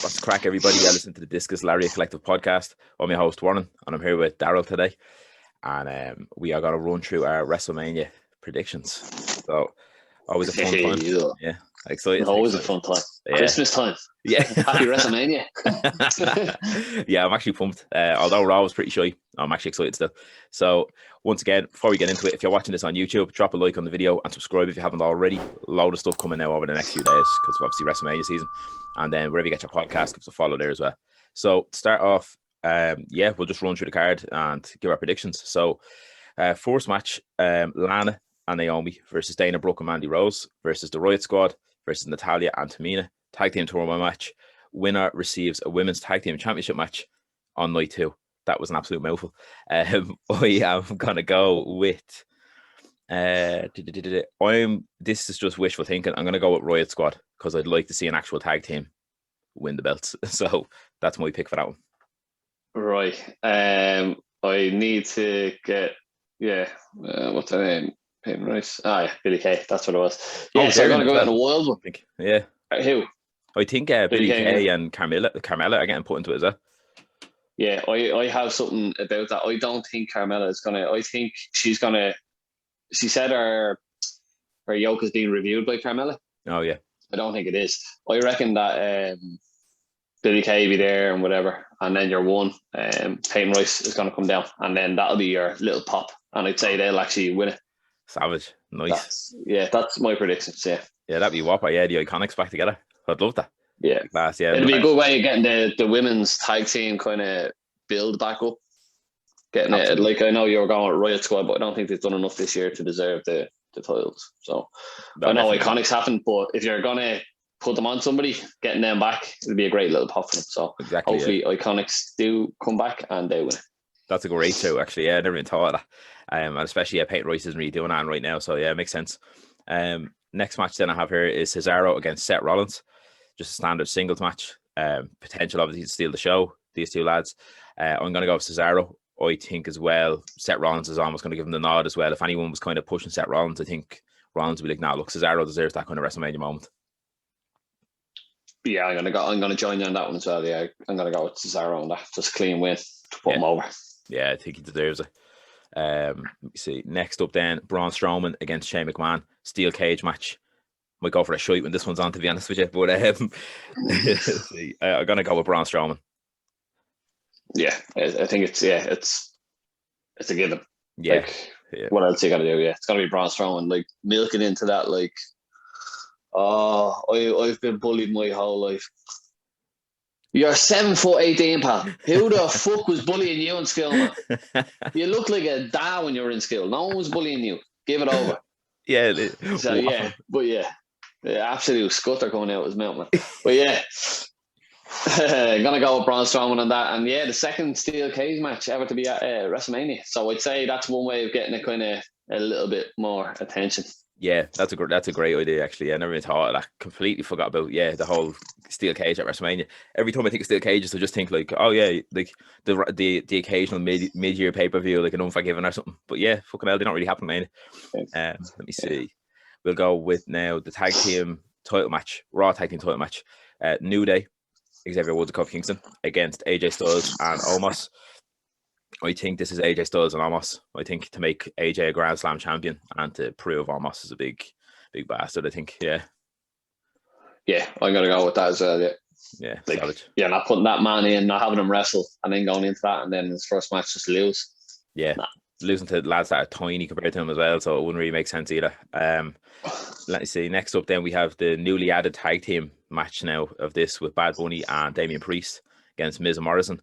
What's the crack, everybody? I listen to the Discus Lariat Collective podcast. I'm your host, Warren, and I'm here with Daryl today. And we are going to run through our WrestleMania predictions. So, always a fun time. Yeah, excited. Always a fun time. Yeah. Christmas time. Yeah. Happy WrestleMania. Yeah, I'm actually pumped. Although Raw was pretty shy, I'm actually excited still. So, once again, before we get into it, if you're watching this on YouTube, drop a like on the video and subscribe if you haven't already. A load of stuff coming now over the next few days because obviously WrestleMania season. And then wherever you get your podcast, give us a follow there as well. So, to start off, we'll just run through the card and give our predictions. So, first match, Lana and Naomi versus Dana Brooke and Mandy Rose versus the Riot Squad versus Natalya and Tamina. Tag team turmoil match. Winner receives a women's tag team championship match on night 2. That was an absolute mouthful. I am gonna go with. This is just wishful thinking. I'm gonna go with Riot Squad because I'd like to see an actual tag team win the belts. So that's my pick for that one. Right. I need to get what's her name? Peyton Royce. Billy Kay. That's what it was. Yeah, so I'm gonna go out in a wild one. Yeah. Who? I think Billy Kay and Carmella are getting put into it as well. Yeah, I have something about that. I don't think Carmella is gonna. I think she's gonna. She said her yoke is being reviewed by Carmella. Oh yeah. I don't think it is. I reckon that Billy Kay be there and whatever, and then your one Peyton Royce is gonna come down, and then that'll be your little pop. And I'd say they'll actually win it. Savage, nice. That's my predictions. Yeah, that'd be whopper. Yeah, the Iconics back together. I'd love that. Yeah, class. Yeah, it'd be a good way of getting the women's tag team kind of build back up. Getting it, like I know you're going with Riot Squad, but I don't think they've done enough this year to deserve the titles. So I know Iconics haven't, but if you're gonna put them on somebody, getting them back, it'd be a great little pop for them. So hopefully Iconics do come back and they win. That's a great show, actually. Yeah, I never even thought of that. And especially Peyton Royce isn't really doing that right now. So yeah, it makes sense. Next match then I have here is Cesaro against Seth Rollins. Just a standard singles match. Potential obviously to steal the show, these two lads. I'm going to go with Cesaro. I think as well, Seth Rollins is almost going to give him the nod as well. If anyone was kind of pushing Seth Rollins, I think Rollins would be like, nah, look, Cesaro deserves that kind of WrestleMania moment. Yeah, I'm going to join you on that one as well. Yeah, I'm going to go with Cesaro on that. Just clean win to put him over. Yeah, I think he deserves it. Let me see. Next up then, Braun Strowman against Shane McMahon. Steel cage match. Might go for a shite when this one's on, to be honest with you. But I'm going to go with Braun Strowman. Yeah, I think it's a given. Yeah. What else you got to do? Yeah, it's got to be Braun Strowman. Like, milking into that, like, I've been bullied my whole life. You're 7'18", pal. Who the fuck was bullying you in school, man? You look like a da when you were in school. No one was bullying you. Give it over. Yeah. So absolute scutter coming out of his mouth, man. But yeah, I'm gonna go with Braun Strowman on that. And yeah, the second steel cage match ever to be at WrestleMania. So I'd say that's one way of getting it kind of a little bit more attention. Yeah, that's a great idea, actually. I never even thought of that. Completely forgot about the whole steel cage at WrestleMania. Every time I think of steel cages, I just think like, oh yeah, like the occasional mid-year pay-per-view, like an Unforgiven or something. But yeah, fucking hell, they don't really happen, man. Let me see. We'll go with now the tag team title match, Raw tag team title match. New Day, Xavier Woods and Kofi Kingston against AJ Styles and Omos. I think this is AJ Styles and Omos. I think to make AJ a Grand Slam champion and to prove Omos is a big bastard, I think. Yeah, I'm going to go with that as well, Yeah, like, savage. Yeah, not putting that man in, not having him wrestle, and then going into that, and then his first match just lose. Yeah, losing to lads that are tiny compared to him as well, so it wouldn't really make sense either. Let me see. Next up then we have the newly added tag team match now of this with Bad Bunny and Damian Priest against Miz and Morrison.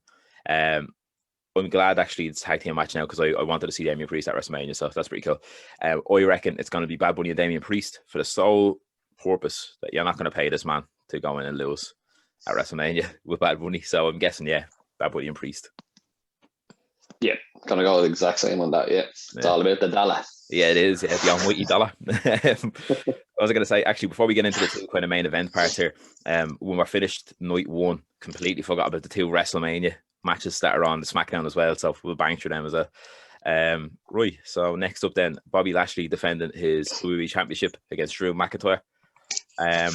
I'm glad actually it's a tag team match now because I wanted to see Damian Priest at WrestleMania, so that's pretty cool. I reckon it's going to be Bad Bunny and Damian Priest for the sole purpose that you're not going to pay this man to go in and lose at WrestleMania with Bad Bunny. So I'm guessing, Bad Bunny and Priest. Yeah, going to go the exact same on that, It's all about the dollar. Yeah, it is. Yeah, the almighty dollar. I was going to say, actually, before we get into the two kind of main event parts here, when we're finished night 1, completely forgot about the 2 WrestleMania matches that are on the SmackDown as well, so we'll bang through them as well. Right, so next up then, Bobby Lashley defending his WWE Championship against Drew McIntyre. I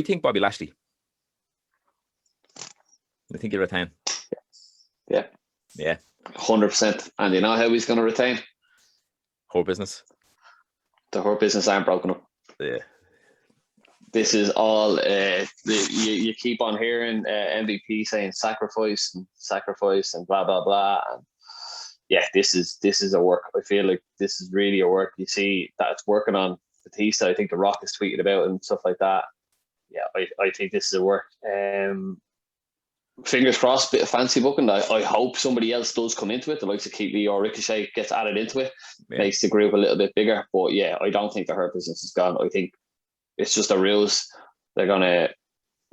think Bobby Lashley. I think he'll retain. Yeah. Yeah. 100%. And you know how he's going to retain? Whole business. The Hurt Business aren't broken up. Yeah. This is all, you keep on hearing MVP saying sacrifice and blah, blah, blah. And yeah, this is a work. I feel like this is really a work. You see that it's working on Batista. I think The Rock is tweeting about it and stuff like that. Yeah, I think this is a work. Fingers crossed, bit of fancy booking. I hope somebody else does come into it. The likes of Keith Lee or Ricochet gets added into it, makes the group a little bit bigger. But yeah, I don't think the Hurt Business is gone. I think it's just a ruse. They're gonna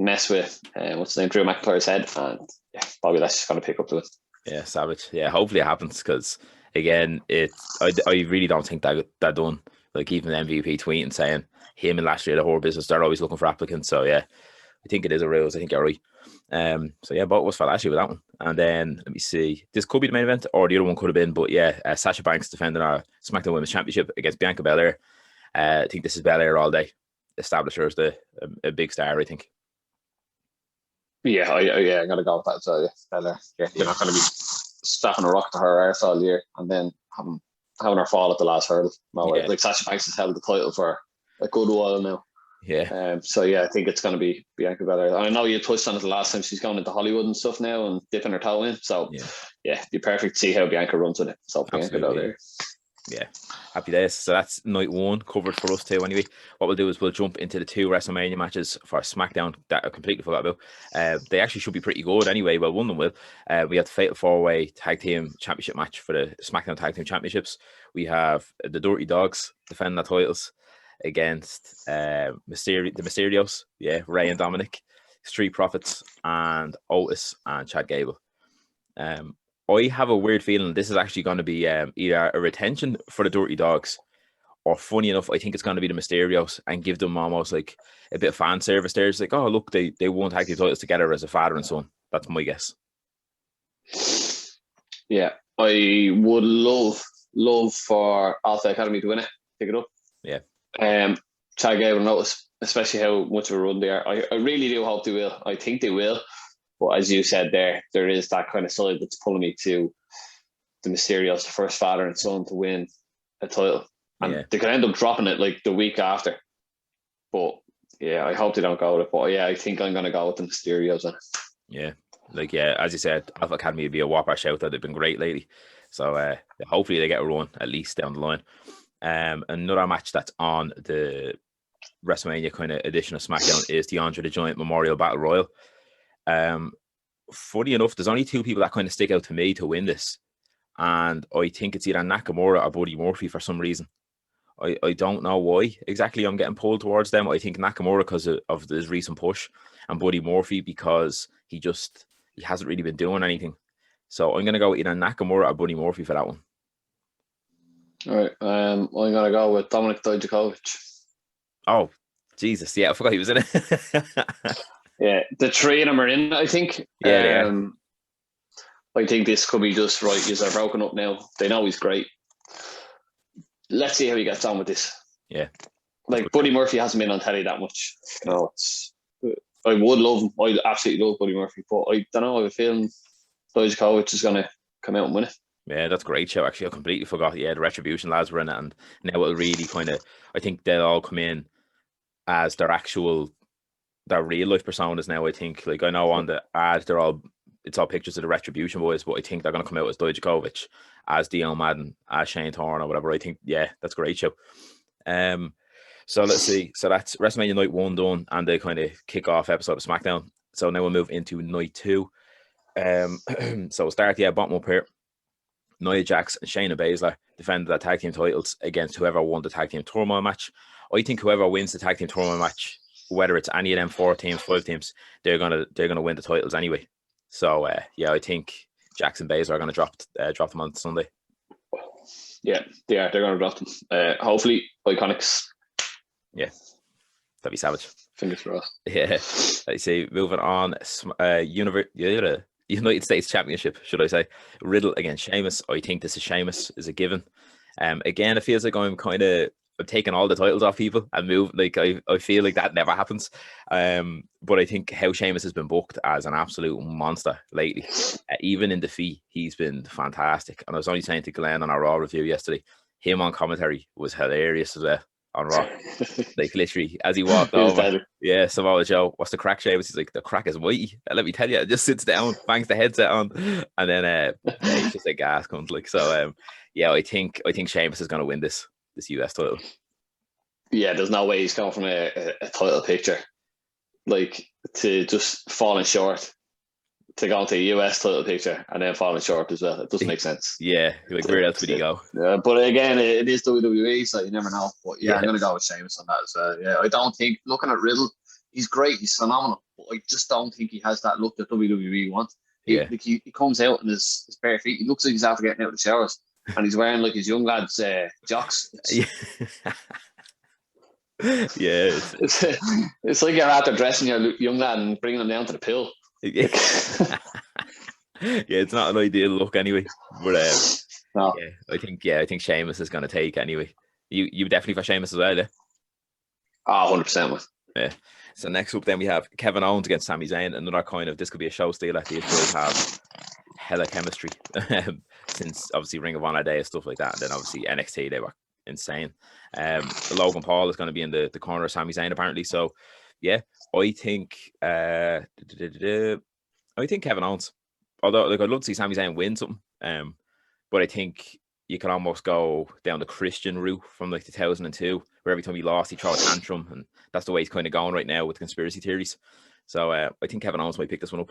mess with what's the name, Drew McIntyre's head, and yeah, Bobby Lashley's gonna pick up to it. Yeah, savage. Yeah, hopefully it happens because again, I really don't think that done. Like even the MVP tweeting saying him and Lashley are the whole business. They're always looking for applicants. So yeah, I think it is a ruse. I think you're right. So yeah, both was for Lashley with that one. And then let me see. This could be the main event, or the other one could have been. But yeah, Sasha Banks defending our SmackDown Women's Championship against Bianca Belair. I think this is Belair all day. Establish her as a big star, I think. Yeah, I'm gonna go with that. So yeah, Belair. Yeah, you're not gonna be strapping a rock to her arse all year and then having her fall at the last hurdle. No way. Like Sasha Banks has held the title for a good while now. Yeah. So yeah, I think it's going to be Bianca Belair. I know you touched on it the last time. She's going into Hollywood and stuff now and dipping her toe in. So yeah, it'd be perfect to see how Bianca runs with it. So Bianca Belair. Yeah, happy days. So that's night one covered for us too. Anyway, what we'll do is we'll jump into the 2 WrestleMania matches for SmackDown that I completely forgot about. They actually should be pretty good anyway. Well, one of them will. We have the Fatal 4-Way Tag Team Championship match for the SmackDown Tag Team Championships. We have the Dirty Dogs defending the titles against the Mysterios, Ray and Dominic, Street Profits, and Otis and Chad Gable. I have a weird feeling this is actually going to be either a retention for the Dirty Dogs, or funny enough, I think it's going to be the Mysterios and give them almost like a bit of fan service there. It's like, oh look, they won tag team titles together as a father and son. That's my guess. Yeah, I would love for Alpha Academy to win it, pick it up. Yeah. Chad Gable and Otis, especially how much of a run they are. I really do hope they will. I think they will. But as you said there is that kind of side that's pulling me to the Mysterios, the first father and son to win a title. And they could end up dropping it like the week after. But yeah, I hope they don't go with it. But yeah, I think I'm going to go with the Mysterios. Yeah. Like, yeah, as you said, Alpha Academy would be a whopper shout out. They've been great lately. So hopefully they get a run at least down the line. Another match that's on the WrestleMania kind of edition of SmackDown is the Andre the Giant Memorial Battle Royal. Funny enough, there's only 2 people that kind of stick out to me to win this, and I think it's either Nakamura or Buddy Murphy for some reason. I don't know why exactly I'm getting pulled towards them. I think Nakamura because of his recent push, and Buddy Murphy because he hasn't really been doing anything. So I'm going to go either Nakamura or Buddy Murphy for that one. All right, I'm going to go with Dominic Dijakovic. Oh, Jesus. Yeah, I forgot he was in it. Yeah, the 3 of them are in, I think. Yeah, I think this could be just right because they're broken up now. They know he's great. Let's see how he gets on with this. Yeah. Like, Buddy Murphy hasn't been on telly that much. No, I would love him. I absolutely love Buddy Murphy, but I don't know. I have a feeling Dijakovic is going to come out and win it. Yeah, that's a great show. Actually, I completely forgot. Yeah, the Retribution lads were in it, and now it'll really kind of, I think they'll all come in as their real life personas now. I think, like, I know on the ad, it's all pictures of the Retribution boys, but I think they're going to come out as Dijakovic, as Dion Madden, as Shane Thorne or whatever. I think, yeah, that's a great show. So let's see. So that's WrestleMania Night 1 done, and they kind of kick off episode of SmackDown. So now we'll move into Night 2. So we'll start, bottom up here. Nia Jax and Shayna Baszler defended their tag team titles against whoever won the tag team turmoil match. I think whoever wins the tag team turmoil match, whether it's any of them 4 teams, 5 teams, they're gonna win the titles anyway. So I think Jax and Baszler are gonna drop them on Sunday. Yeah, they are. They're gonna drop them. Hopefully, Iconics. Yeah, that'd be savage. Fingers crossed. Yeah. Let's see. Moving on. United States Championship, should I say? Riddle against Sheamus. I think this is Sheamus is a given. Again, it feels like I'm kind of taking all the titles off people and move. Like I feel like that never happens. But I think how Sheamus has been booked as an absolute monster lately, even in defeat, he's been fantastic. And I was only saying to Glenn on our Raw review yesterday, him on commentary was hilarious as well on Raw. Like literally, as he walked over, yeah, Samoa Joe, what's the crack, Sheamus? He's like, the crack is mighty. Let me tell you, just sits down, bangs the headset on, and then he's just like gas comes like. So yeah, I think Sheamus is going to win this US title. Yeah, there's no way he's going from a title picture like to just falling short to go into a US title picture and then falling short as well. It doesn't make sense. Yeah, like where else would he go? Yeah, but again, it is WWE, so you never know. But yeah, I'm going to go with Sheamus on that as well. Yeah, I don't think, looking at Riddle, he's great, he's phenomenal, but I just don't think he has that look that WWE wants. He comes out in his bare feet. He looks like he's after getting out of the showers, and he's wearing like his young lad's jocks. Yeah, it's like you're after dressing your young lad and bringing him down to the pool. Yeah, it's not an ideal look anyway. But no. I think Sheamus is going to take anyway. You definitely for Sheamus as well, yeah? 100%. Yeah. So next up, then we have Kevin Owens against Sami Zayn. Another kind of, this could be a show stealer. These boys have hella chemistry since obviously Ring of Honor days, stuff like that. And then obviously NXT, they were insane. Logan Paul is going to be in the corner of Sami Zayn apparently. So yeah, I think Kevin Owens. Although like I'd love to see Sami Zayn win something. But I think you can almost go down the Christian route from like 2002, where every time he lost, he threw a tantrum, and that's the way he's kind of going right now with conspiracy theories. So I think Kevin Owens might pick this one up.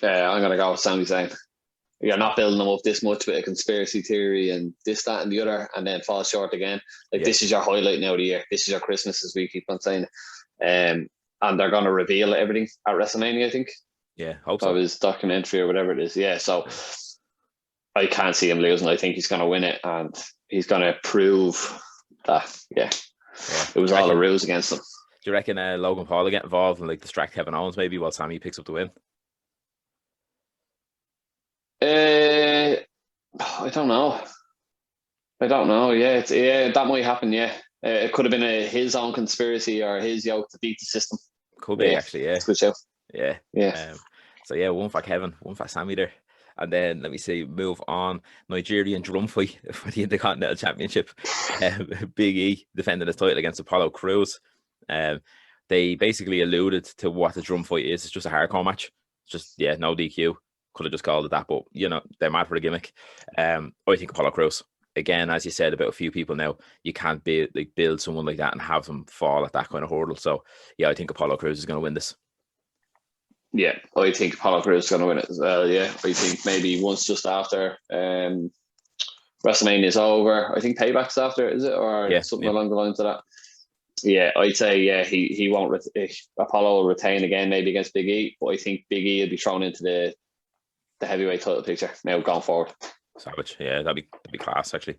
Yeah, I'm gonna go with Sami Zayn. You're not building them up this much with a conspiracy theory and this, that, and the other, and then fall short again. This is your highlight now of the year. This is your Christmas, as we keep on saying. And they're gonna reveal everything at WrestleMania, I think. Yeah, hope so. Of his documentary or whatever it is. Yeah, so I can't see him losing. I think he's gonna win it, and he's gonna prove that. Yeah. It was all a ruse against him. Do you reckon Logan Paul will get involved and like distract Kevin Owens maybe while Sami picks up the win? I don't know. Yeah, that might happen. Yeah, it could have been his own conspiracy or his yoke to beat the system. Could be actually. Yeah, it's a good show. Yeah. So yeah, one for Kevin, one for Sami there. And then let me see, move on. Nigerian drum fight for the Intercontinental Championship. Big E defending his title against Apollo Crews. They basically alluded to what the drum fight is. It's just a hardcore match. It's just no DQ. Could have just called it that, but they're mad for the gimmick. I think Apollo Crews. Again, as you said about a few people now, you can't build someone like that and have them fall at that kind of hurdle. So yeah, I think Apollo Crews is going to win this. Yeah, I think Apollo Crews is going to win it as well. Yeah, I think maybe once just after WrestleMania is over. I think Payback's after, is it, or something along the lines of that? Yeah, I'd say he won't. Apollo will retain again, maybe against Big E, but I think Big E will be thrown into the heavyweight title picture now going forward. Savage, yeah, that'd be class actually.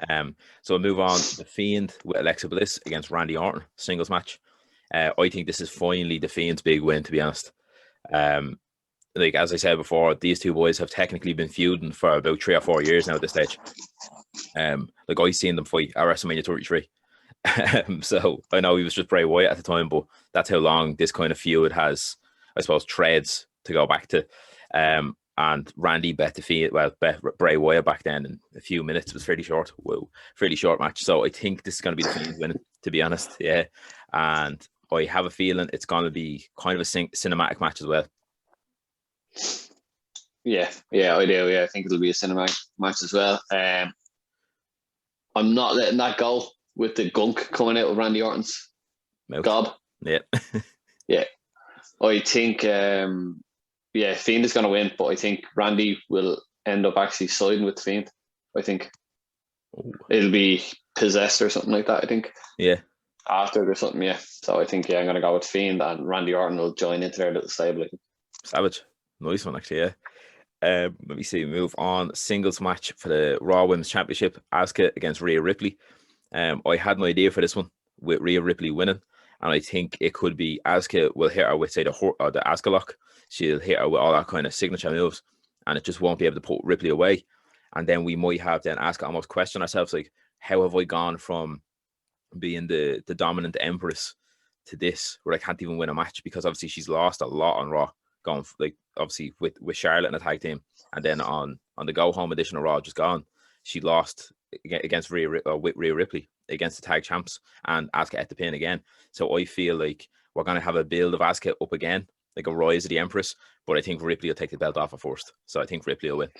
So we'll move on. The Fiend with Alexa Bliss against Randy Orton, singles match. I think this is finally the Fiend's big win, to be honest. Like as I said before, these two boys have technically been feuding for about 3 or 4 years now at this stage. Like I've seen them fight at WrestleMania 33. So I know he was just Bray Wyatt at the time, but that's how long this kind of feud has, I suppose, threads to go back to. And Randy bet Bray Wyatt back then in a few minutes. It was fairly short. Fairly short match. So I think this is going to be the Fiend winning, to be honest. Yeah. And I have a feeling it's going to be kind of a cinematic match as well. Yeah, I do. Yeah, I think it'll be a cinematic match as well. I'm not letting that go with the gunk coming out of Randy Orton's gob. Yeah. Yeah. I think Fiend is going to win, but I think Randy will end up actually siding with the Fiend. I think it'll be possessed or something like that, I think. Yeah. After or something, yeah. So I think, I'm going to go with Fiend, and Randy Orton will join into their little stable. Savage. Nice one, actually, yeah. Let me see, move on. Singles match for the Raw Women's Championship. Asuka against Rhea Ripley. I had an idea for this one with Rhea Ripley winning, and I think it could be Asuka will hit her with, say, the Asuka lock. She'll hit her with all that kind of signature moves, and it just won't be able to put Ripley away. And then we might have Asuka almost question ourselves, like, how have I gone from being the dominant empress to this where I can't even win a match? Because obviously she's lost a lot on Raw, going like obviously with Charlotte in a tag team, and then on the go home edition of Raw just gone, she lost against with Rhea Ripley against the tag champs, and Asuka at the pin again. So I feel like we're gonna have a build of Asuka up again, like a rise of the Empress, but I think Ripley will take the belt off her first. So I think Ripley will win.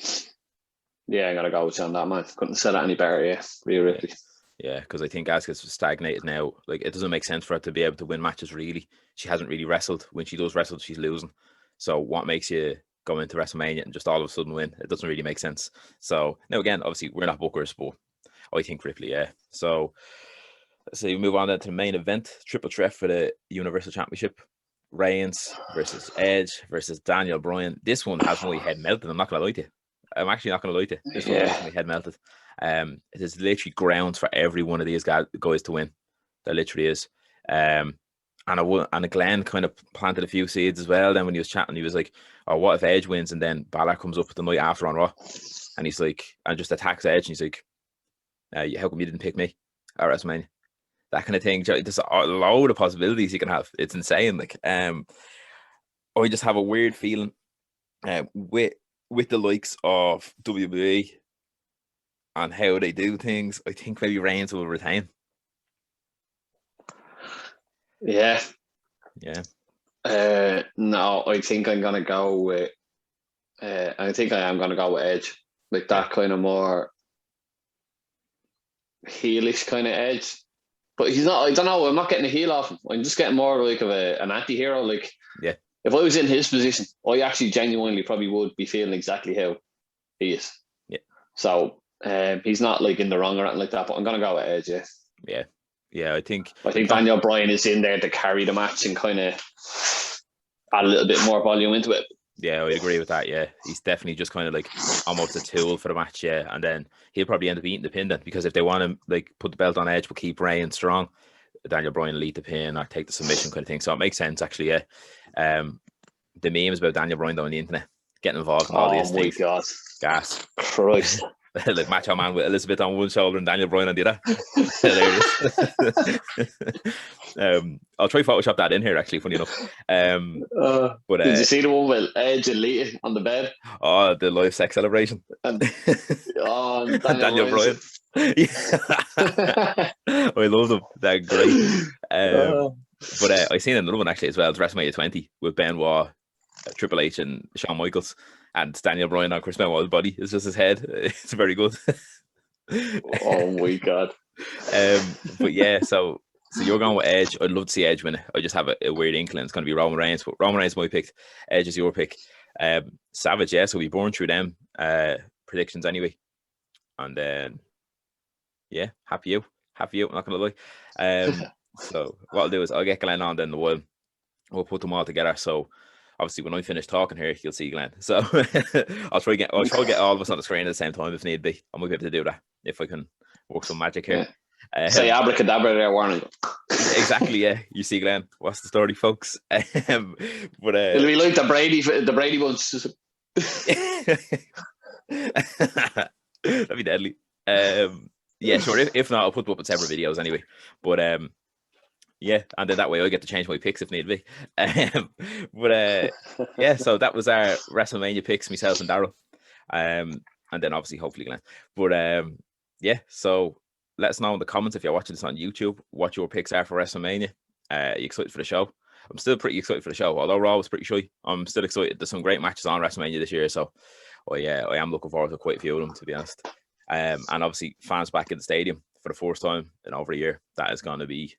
Yeah, I'm gonna go with you on that, man. Couldn't say that any better. Yeah, Rhea Ripley. Yeah, because I think Asuka's stagnated now. Like, it doesn't make sense for her to be able to win matches, really. She hasn't really wrestled. When she does wrestle, she's losing. So what makes you go into WrestleMania and just all of a sudden win? It doesn't really make sense. So now again, obviously we're not bookers, but I think Ripley, yeah. So let's see, we move on then to the main event, triple threat for the Universal Championship. Reigns versus Edge versus Daniel Bryan. This one has my head melted. I'm not gonna lie to you. I'm actually not gonna lie to you. This one has my head melted. It is literally grounds for every one of these guys to win. There literally is. And Glenn kind of planted a few seeds as well. Then when he was chatting, he was like, "Oh, what if Edge wins?" And then Balor comes up the night after on Raw, and he's like, and just attacks Edge, and he's like, "How come you didn't pick me at WrestleMania?" That kind of thing. There's a load of possibilities you can have. It's insane. Like, I just have a weird feeling with the likes of WWE and how they do things. I think maybe Reigns will retain. Yeah. Yeah. No, I think I'm gonna go with. I think I am gonna go with Edge, like that kind of more heelish kind of Edge. But he's not. I don't know. I'm not getting a heel off him. I'm just getting more like of an anti-hero. Like, yeah, if I was in his position, I actually genuinely probably would be feeling exactly how he is. Yeah. So he's not like in the wrong or anything like that. But I'm gonna go with Edge. Yeah. Yeah. Yeah. I think Daniel Bryan is in there to carry the match and kind of add a little bit more volume into it. Yeah, I agree with that. Yeah, he's definitely just kind of like almost a tool for the match. Yeah, and then he'll probably end up eating the pin then, because if they want to like put the belt on Edge but keep Reigns strong, Daniel Bryan will eat the pin or take the submission kind of thing. So it makes sense actually. Yeah. The memes about Daniel Bryan though on the internet getting involved in all these things. Oh my God! Gas. Christ. Like Macho Man with Elizabeth on one shoulder and Daniel Bryan on the other. Hilarious. I'll try Photoshop that in here actually, funny enough. But did you see the one with Edge and Lita on the bed? Oh, the live sex celebration. And Daniel Bryan. Yeah. I love them. They're great. But I seen another one actually as well. It's WrestleMania 20 with Benoit, Triple H, and Shawn Michaels. And Daniel Bryan on Chris Benoit's body. It's just his head. It's very good. Oh my God. But yeah, so you're going with Edge. I'd love to see Edge win it. I just have a weird inkling it's going to be Roman Reigns. But Roman Reigns is my pick. Edge is your pick. Savage, yeah. So we born through them predictions anyway. And then, yeah, happy you. I'm not going to lie. So what I'll do is I'll get Glenn on then we'll put them all together. So obviously, when I finish talking here, you'll see Glenn. So I'll try to get all of us on the screen at the same time if need be. I might be able to do that if I can work some magic here. Say abracadabra there, Warren. Exactly, yeah. You see, Glenn. What's the story, folks? But it'll be like the Brady bunch. That'd be deadly. Yeah, sure. If not, I'll put them up in separate videos anyway. But yeah, and then that way I get to change my picks if need be. But yeah, so that was our WrestleMania picks, myself and Daryl. And then obviously, hopefully, Glenn. But yeah, so let us know in the comments if you're watching this on YouTube what your picks are for WrestleMania. Are you excited for the show? I'm still pretty excited for the show, although Raw was pretty shy. I'm still excited. There's some great matches on WrestleMania this year, so I am looking forward to quite a few of them, to be honest. And obviously, fans back in the stadium for the first time in over a year. That is going to be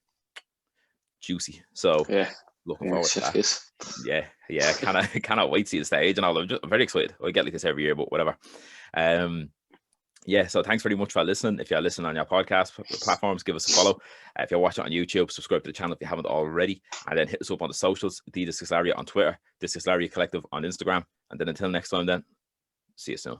juicy. So yeah, looking forward to that. Yeah, cannot wait to see the stage and all. I'm very excited. I get like this every year, but whatever. Yeah, so thanks very much for listening. If you're listening on your podcast platforms, give us a follow. If you're watching on YouTube, subscribe to the channel if you haven't already, and then hit us up on the socials, the Discus Lariat on Twitter, Discus Lariat Collective on Instagram. And then until next time, then see you soon.